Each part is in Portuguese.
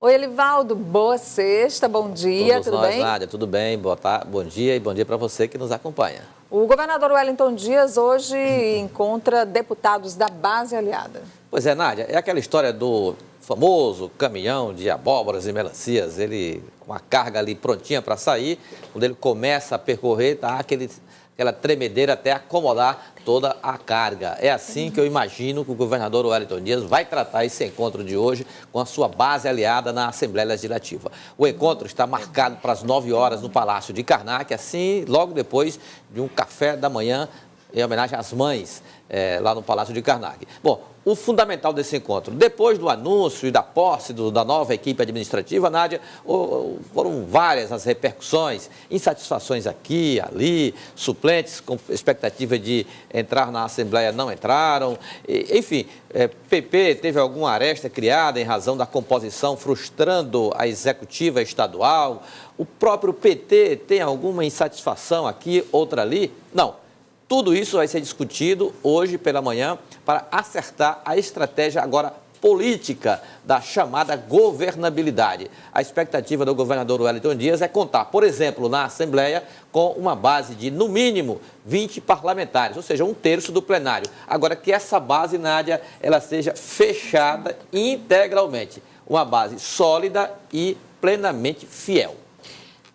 Oi, Elivaldo, boa sexta, bom dia, tudo bem? Nádia, tudo bem? Bom dia e bom dia para você que nos acompanha. O governador Wellington Dias hoje encontra deputados da base aliada. Pois é, Nádia, é aquela história do famoso caminhão de abóboras e melancias, ele com a carga ali prontinha para sair, quando ele começa a percorrer, tá aquela tremedeira até acomodar toda a carga. É assim que eu imagino que o governador Wellington Dias vai tratar esse encontro de hoje com a sua base aliada na Assembleia Legislativa. O encontro está marcado para as 9 horas no Palácio de Karnak, assim, logo depois de um café da manhã em homenagem às mães, lá no Palácio de Karnak. Bom, o fundamental desse encontro, depois do anúncio e da posse da nova equipe administrativa, Nádia, foram várias as repercussões, insatisfações aqui, ali, suplentes com expectativa de entrar na Assembleia não entraram, enfim, PP teve alguma aresta criada em razão da composição, frustrando a executiva estadual, o próprio PT tem alguma insatisfação aqui, outra ali? Não. Tudo isso vai ser discutido hoje pela manhã para acertar a estratégia agora política da chamada governabilidade. A expectativa do governador Wellington Dias é contar, por exemplo, na Assembleia, com uma base de, no mínimo, 20 parlamentares, ou seja, 1/3 do plenário. Agora, que essa base, Nádia, ela seja fechada integralmente. Uma base sólida e plenamente fiel.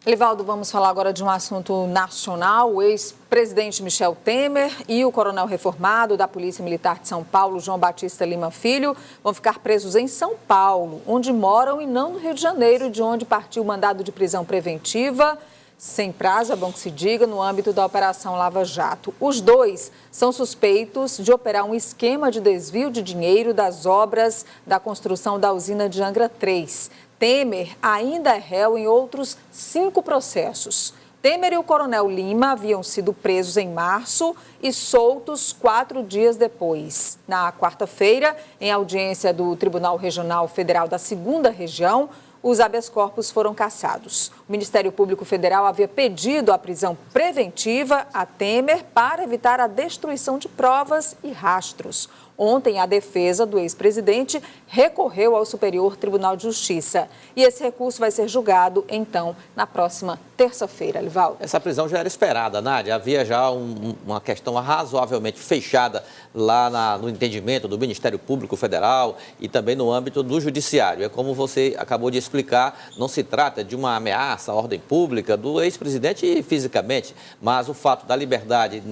Elivaldo, vamos falar agora de um assunto nacional. O ex-presidente Michel Temer e o coronel reformado da Polícia Militar de São Paulo, João Batista Lima Filho, vão ficar presos em São Paulo, onde moram, e não no Rio de Janeiro, de onde partiu o mandado de prisão preventiva, sem prazo, é bom que se diga, no âmbito da Operação Lava Jato. Os dois são suspeitos de operar um esquema de desvio de dinheiro das obras da construção da usina de Angra 3. Temer ainda é réu em outros 5 processos. Temer e o coronel Lima haviam sido presos em março e soltos 4 dias depois. Na quarta-feira, em audiência do Tribunal Regional Federal da 2ª Região, os habeas corpus foram cassados. O Ministério Público Federal havia pedido a prisão preventiva a Temer para evitar a destruição de provas e rastros. Ontem, a defesa do ex-presidente recorreu ao Superior Tribunal de Justiça. E esse recurso vai ser julgado, então, na próxima terça-feira, Elivaldo. Essa prisão já era esperada, Nádia. Havia já uma questão razoavelmente fechada lá no entendimento do Ministério Público Federal e também no âmbito do Judiciário. É como você acabou de explicar, não se trata de uma ameaça à ordem pública do ex-presidente fisicamente, mas o fato da liberdade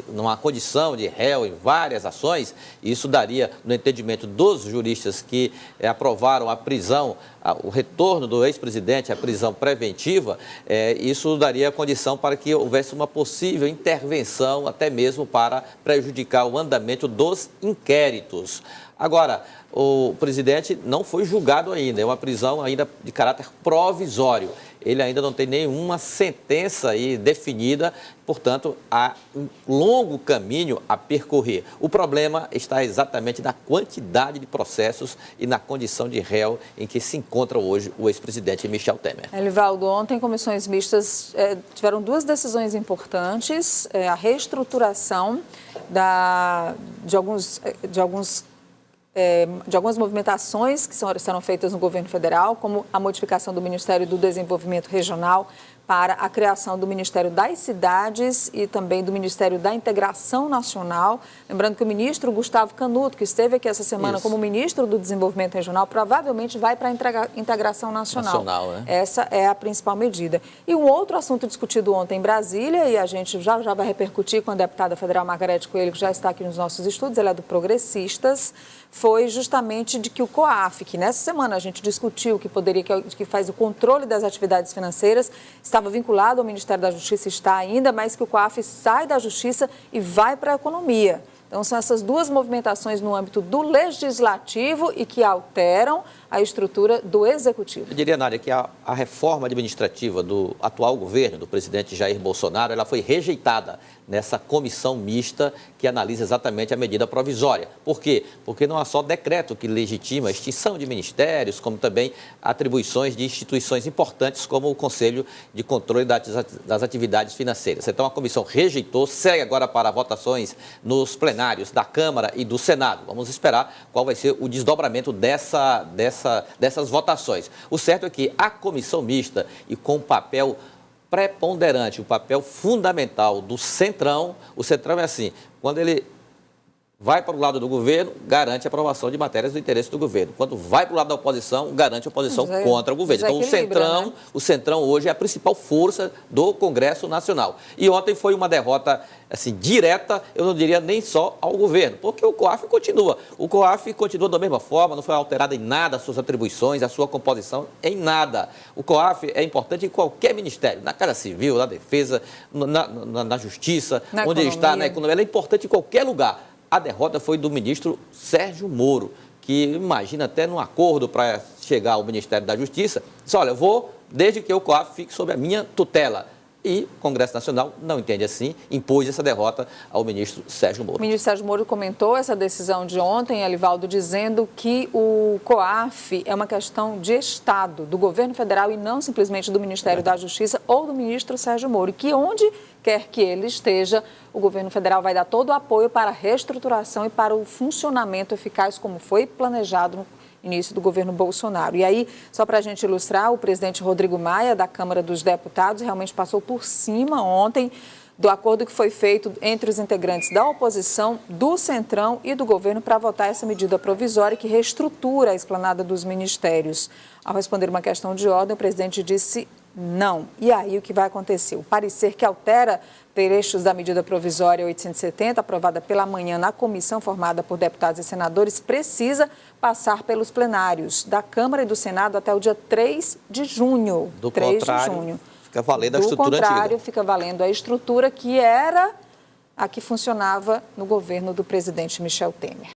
numa condição de réu em várias ações, isso daria, no entendimento dos juristas que aprovaram a prisão, o retorno do ex-presidente à prisão preventiva, isso daria condição para que houvesse uma possível intervenção, até mesmo para prejudicar o andamento dos inquéritos. Agora, o presidente não foi julgado ainda, é uma prisão ainda de caráter provisório. Ele ainda não tem nenhuma sentença aí definida, portanto, há um longo caminho a percorrer. O problema está exatamente na quantidade de processos e na condição de réu em que se encontra hoje o ex-presidente Michel Temer. Elivaldo, ontem comissões mistas tiveram 2 decisões importantes, a reestruturação de algumas movimentações que serão feitas no governo federal, como a modificação do Ministério do Desenvolvimento Regional para a criação do Ministério das Cidades e também do Ministério da Integração Nacional. Lembrando que o ministro Gustavo Canuto, que esteve aqui essa semana como ministro do Desenvolvimento Regional, provavelmente vai para a Integração Nacional. Né? Essa é a principal medida. E um outro assunto discutido ontem em Brasília, e a gente já vai repercutir com a deputada federal Margarete Coelho, que já está aqui nos nossos estudos, ela é do Progressistas, foi justamente de que o COAF, que nessa semana a gente discutiu que faz o controle das atividades financeiras, estava vinculado ao Ministério da Justiça, está ainda, mas que o COAF sai da Justiça e vai para a economia. Então, são essas 2 movimentações no âmbito do legislativo e que alteram a estrutura do executivo. Eu diria, Nádia, que a reforma administrativa do atual governo, do presidente Jair Bolsonaro, ela foi rejeitada nessa comissão mista que analisa exatamente a medida provisória. Por quê? Porque não há só decreto que legitima a extinção de ministérios, como também atribuições de instituições importantes, como o Conselho de Controle das Atividades Financeiras. Então, a comissão rejeitou, segue agora para votações nos plenários da Câmara e do Senado. Vamos esperar qual vai ser o desdobramento dessa dessas votações. O certo é que a comissão mista e com o papel preponderante, o papel fundamental do Centrão, o Centrão é assim, quando ele vai para o lado do governo, garante a aprovação de matérias do interesse do governo. Quando vai para o lado da oposição, garante a oposição contra o governo. Então, o Centrão hoje é a principal força do Congresso Nacional. E ontem foi uma derrota assim, direta, eu não diria nem só ao governo, porque o COAF continua. O COAF continua da mesma forma, não foi alterada em nada as suas atribuições, a sua composição, em nada. O COAF é importante em qualquer ministério, na Casa Civil, na Defesa, na Justiça, na onde economia. ele está, na economia. Ela é importante em qualquer lugar. A derrota foi do ministro Sérgio Moro, que imagina até num acordo para chegar ao Ministério da Justiça, disse, olha, eu vou, desde que o COAF fique sob a minha tutela. E o Congresso Nacional não entende assim, impôs essa derrota ao ministro Sérgio Moro. O ministro Sérgio Moro comentou essa decisão de ontem, Elivaldo, dizendo que o COAF é uma questão de Estado, do governo federal e não simplesmente do Ministério da Justiça ou do ministro Sérgio Moro, e que onde quer que ele esteja, o governo federal vai dar todo o apoio para a reestruturação e para o funcionamento eficaz como foi planejado no início do governo Bolsonaro. E aí, só para a gente ilustrar, o presidente Rodrigo Maia, da Câmara dos Deputados, realmente passou por cima ontem do acordo que foi feito entre os integrantes da oposição, do Centrão e do governo para votar essa medida provisória que reestrutura a esplanada dos ministérios. Ao responder uma questão de ordem, o presidente disse não. E aí, o que vai acontecer? O parecer que altera trechos da medida provisória 870, aprovada pela manhã na comissão formada por deputados e senadores, precisa passar pelos plenários da Câmara e do Senado até o dia 3 de junho. Do contrário, fica valendo a estrutura antiga. Do contrário, fica valendo a estrutura que era a que funcionava no governo do presidente Michel Temer.